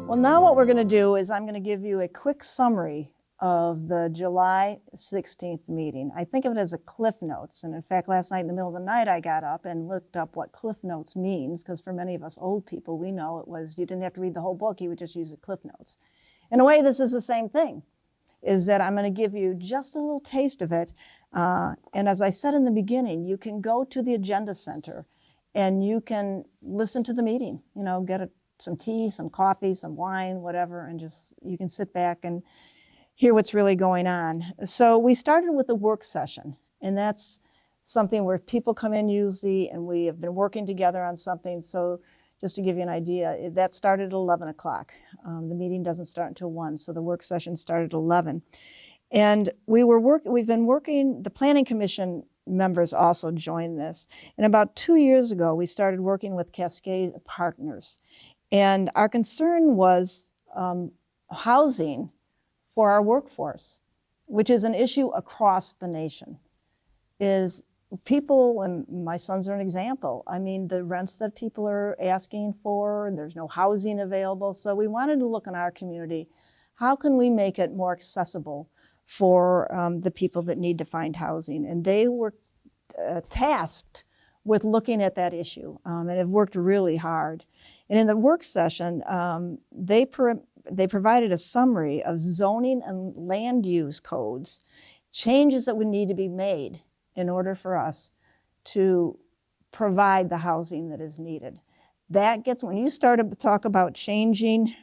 Well, now what we're going to do is I'm going to give you a quick summary of the July 16th meeting. I think of it as a Cliff Notes. And in fact, last night in the middle of the night, I got up and looked up what Cliff Notes means, because for many of us old people, we know it was you didn't have to read the whole book, you would just use the Cliff Notes. In a way, this is the same thing, is that I'm going to give you just a little taste of it. And as I said in the beginning, you can go to the Agenda Center and you can listen to the meeting, get some tea, some coffee, some wine, whatever, and just you can sit back and hear what's really going on. So we started with a work session, and that's something where people come in usually, and we have been working together on something. So just to give you an idea, that started at 11 o'clock. The meeting doesn't start until 1, so the work session started at 11. And we've been working, the Planning Commission members also joined this. And about 2 years ago, we started working with Cascade Partners. And our concern was housing for our workforce, which is an issue across the nation. Is people, and my sons are an example, I mean, the rents that people are asking for, and there's no housing available. So we wanted to look in our community, how can we make it more accessible for the people that need to find housing? And they were tasked with looking at that issue, and have worked really hard. And in the work session, they provided a summary of zoning and land use codes, changes that would need to be made in order for us to provide the housing that is needed. When you start to talk about changing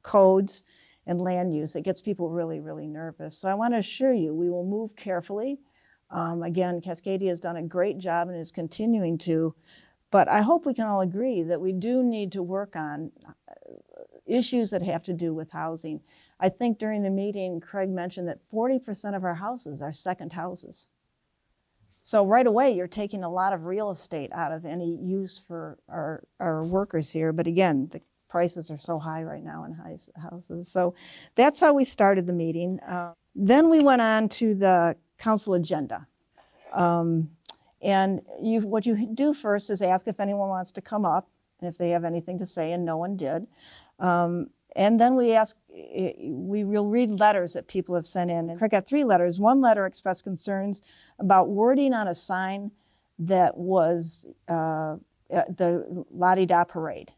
codes and land use, it gets people really, really nervous. So I want to assure you, we will move carefully. Again, Cascadia has done a great job and is continuing to, but I hope we can all agree that we do need to work on issues that have to do with housing. I think during the meeting, Craig mentioned that 40% of our houses are second houses. So right away, you're taking a lot of real estate out of any use for our workers here. But again, the prices are so high right now in houses. So that's how we started the meeting. Then we went on to the council agenda. And what you do first is ask if anyone wants to come up and if they have anything to say, and no one did. And then we will read letters that people have sent in. And Craig got 3 letters. One letter expressed concerns about wording on a sign that was the La-di-da parade.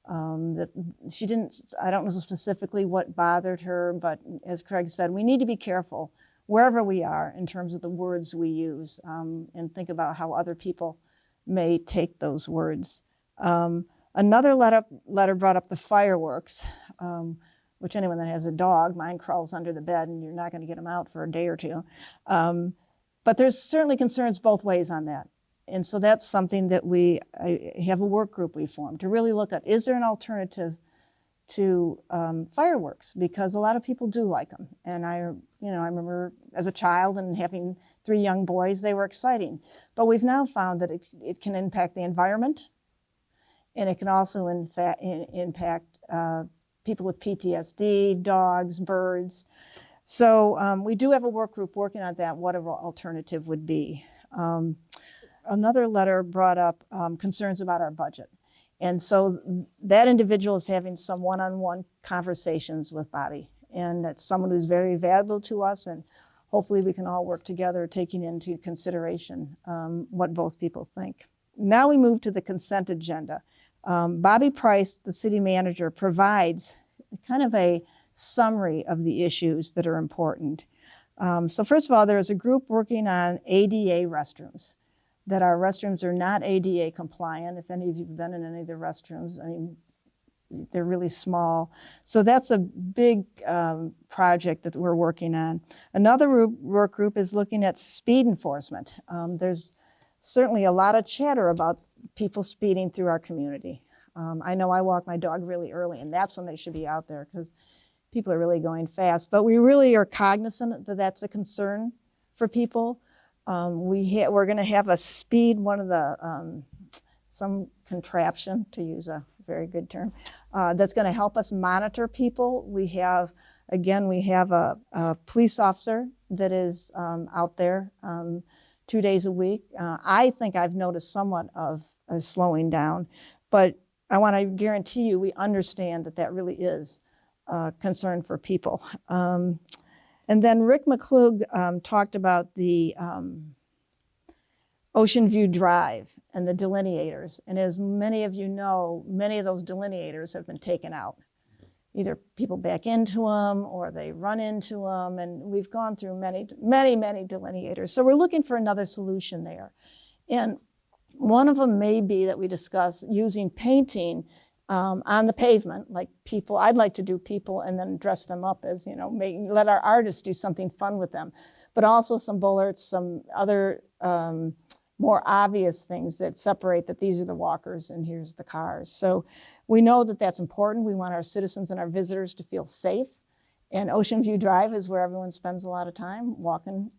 That she didn't, I don't know specifically what bothered her, but as Craig said, we need to be careful wherever we are in terms of the words we use, and think about how other people may take those words. Another letter brought up the fireworks, which anyone that has a dog, mine crawls under the bed and you're not going to get them out for a day or two. But there's certainly concerns both ways on that. And so that's something that I have a work group we formed to really look at, is there an alternative to fireworks? Because a lot of people do like them. And I remember as a child and having 3 young boys, they were exciting. But we've now found that it can impact the environment, and it can also impact people with PTSD, dogs, birds. So we do have a work group working on that, what an alternative would be. Another letter brought up concerns about our budget. And so that individual is having some one-on-one conversations with Bobby. And it's someone who's very valuable to us, and hopefully we can all work together taking into consideration what both people think. Now we move to the consent agenda. Bobby Price, the city manager, provides kind of a summary of the issues that are important. So first of all, there is a group working on ADA restrooms, that our restrooms are not ADA compliant. If any of you have been in any of the restrooms, I mean, they're really small. So that's a big project that we're working on. Another work group is looking at speed enforcement. There's certainly a lot of chatter about people speeding through our community. I know I walk my dog really early, and that's when they should be out there because people are really going fast. But we really are cognizant that that's a concern for people. We're going to have a speed, some contraption, to use a very good term, that's going to help us monitor people. We have a police officer that is out there 2 days a week. I think I've noticed somewhat of a slowing down, but I want to guarantee you we understand that that really is a concern for people. And then Rick McClug talked about the Ocean View Drive and the delineators. And as many of you know, many of those delineators have been taken out. Either people back into them or they run into them. And we've gone through many delineators. So we're looking for another solution there. And one of them may be that we discuss using painting on the pavement, like people. I'd like to do people and then dress them up as, let our artists do something fun with them. But also some bullards, some other more obvious things that separate that these are the walkers and here's the cars. So we know that that's important. We want our citizens and our visitors to feel safe. And Ocean View Drive is where everyone spends a lot of time walking.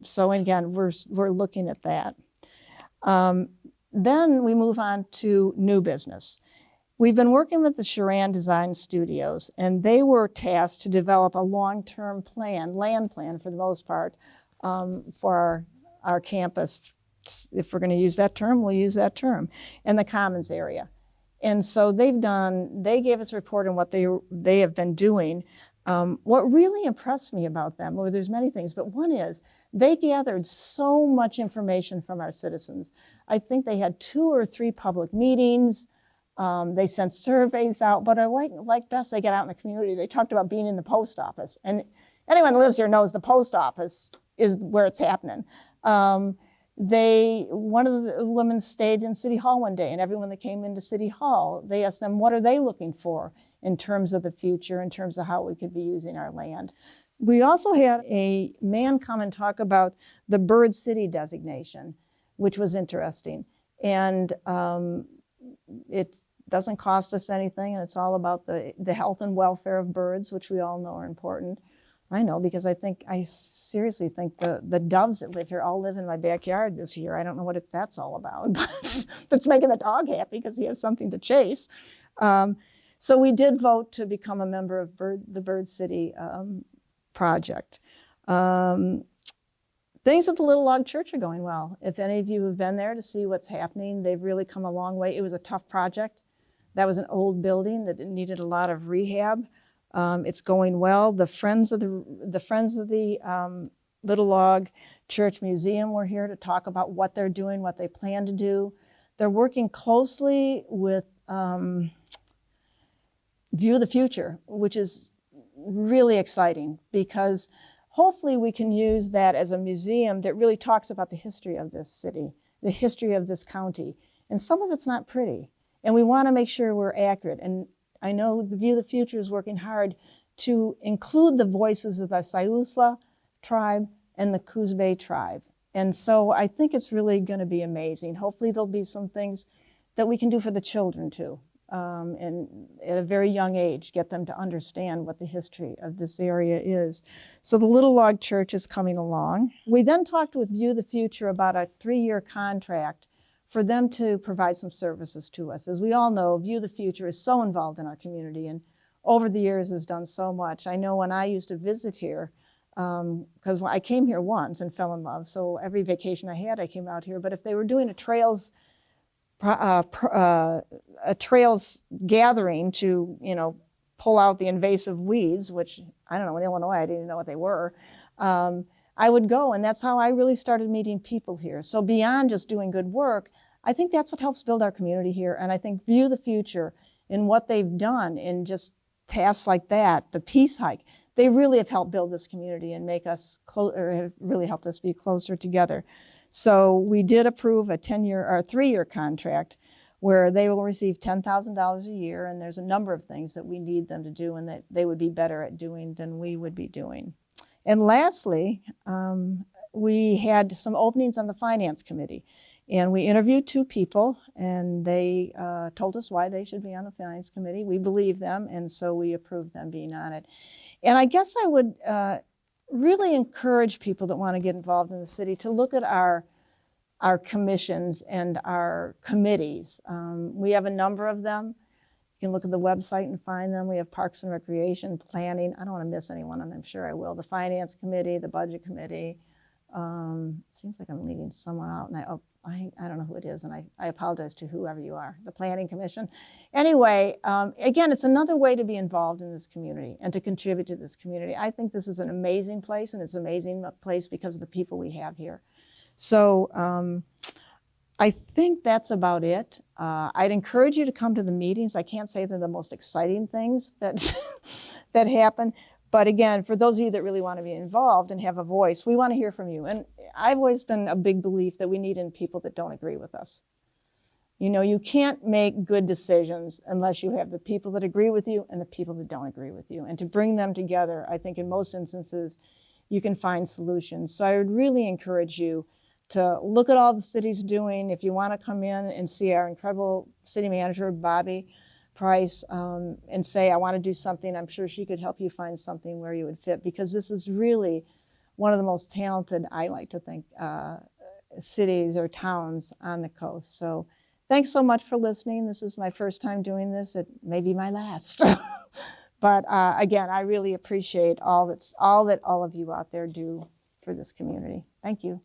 So again, we're looking at that. Then we move on to new business. We've been working with the Sharon Design Studios, and they were tasked to develop a long-term plan, land plan for the most part, for our campus. If we're going to use that term, we'll use that term, and the Commons area. And so they gave us a report on what they have been doing. What really impressed me about them, well, there's many things, but one is they gathered so much information from our citizens. I think they had 2 or 3 public meetings. They sent surveys out, but I like best they get out in the community. They talked about being in the post office. And anyone that lives here knows the post office is where it's happening. One of the women stayed in City Hall one day, and everyone that came into City Hall, they asked them, what are they looking for in terms of the future, in terms of how we could be using our land? We also had a man come and talk about the Bird City designation, which was interesting. And it doesn't cost us anything, and it's all about the health and welfare of birds, which we all know are important. I know, because I seriously think the doves that live here all live in my backyard this year. I don't know what that's all about, but it's making the dog happy because he has something to chase. So we did vote to become a member of the Bird City project. Things at the Little Log Church are going well. If any of you have been there to see what's happening, they've really come a long way. It was a tough project. That was an old building that needed a lot of rehab. It's going well. The Friends of the Little Log Church Museum were here to talk about what they're doing, what they plan to do. They're working closely with View the Future, which is really exciting because hopefully we can use that as a museum that really talks about the history of this city, the history of this county. And some of it's not pretty. And we want to make sure we're accurate. And I know the View the Future is working hard to include the voices of the Siuslaw tribe and the Coos Bay tribe. And so I think it's really going to be amazing. Hopefully there'll be some things that we can do for the children too. And at a very young age, get them to understand what the history of this area is. So the Little Log Church is coming along. We then talked with View the Future about a 3-year contract for them to provide some services to us. As we all know, View the Future is so involved in our community and over the years has done so much. I know when I used to visit here, because I came here once and fell in love, so every vacation I had, I came out here. But if they were doing a trails gathering to, pull out the invasive weeds, which I don't know, in Illinois, I didn't know what they were. I would go, and that's how I really started meeting people here. So beyond just doing good work, I think that's what helps build our community here. And I think View the Future and what they've done in just tasks like that, the Peace Hike, they really have helped build this community and make us have really helped us be closer together. So we did approve a 3-year contract where they will receive $10,000 a year, and there's a number of things that we need them to do and that they would be better at doing than we would be doing. And lastly, we had some openings on the Finance Committee, and we interviewed 2 people, and they told us why they should be on the Finance Committee. We believe them, and so we approved them being on it. And I guess I would really encourage people that want to get involved in the city to look at our commissions and our committees. We have a number of them. You can look at the website and find them. We have Parks and Recreation, Planning. I don't want to miss anyone, and I'm sure I will. The Finance Committee, the Budget Committee, Seems like I'm leaving someone out, and I don't know who it is, and I apologize to whoever you are, the Planning Commission. Anyway, again, it's another way to be involved in this community and to contribute to this community. I think this is an amazing place, and it's an amazing place because of the people we have here. So I think that's about it. I'd encourage you to come to the meetings. I can't say they're the most exciting things that, that happen. But again, for those of you that really want to be involved and have a voice, we want to hear from you. And I've always been a big belief that we need in people that don't agree with us. You know, you can't make good decisions unless you have the people that agree with you and the people that don't agree with you. And to bring them together, I think in most instances, you can find solutions. So I would really encourage you to look at all the city's doing. If you want to come in and see our incredible city manager, Bobby Price, and say, I want to do something, I'm sure she could help you find something where you would fit, because this is really one of the most talented, I like to think, cities or towns on the coast. So thanks so much for listening. This is my first time doing this. It may be my last. But again, I really appreciate all that all of you out there do for this community. Thank you.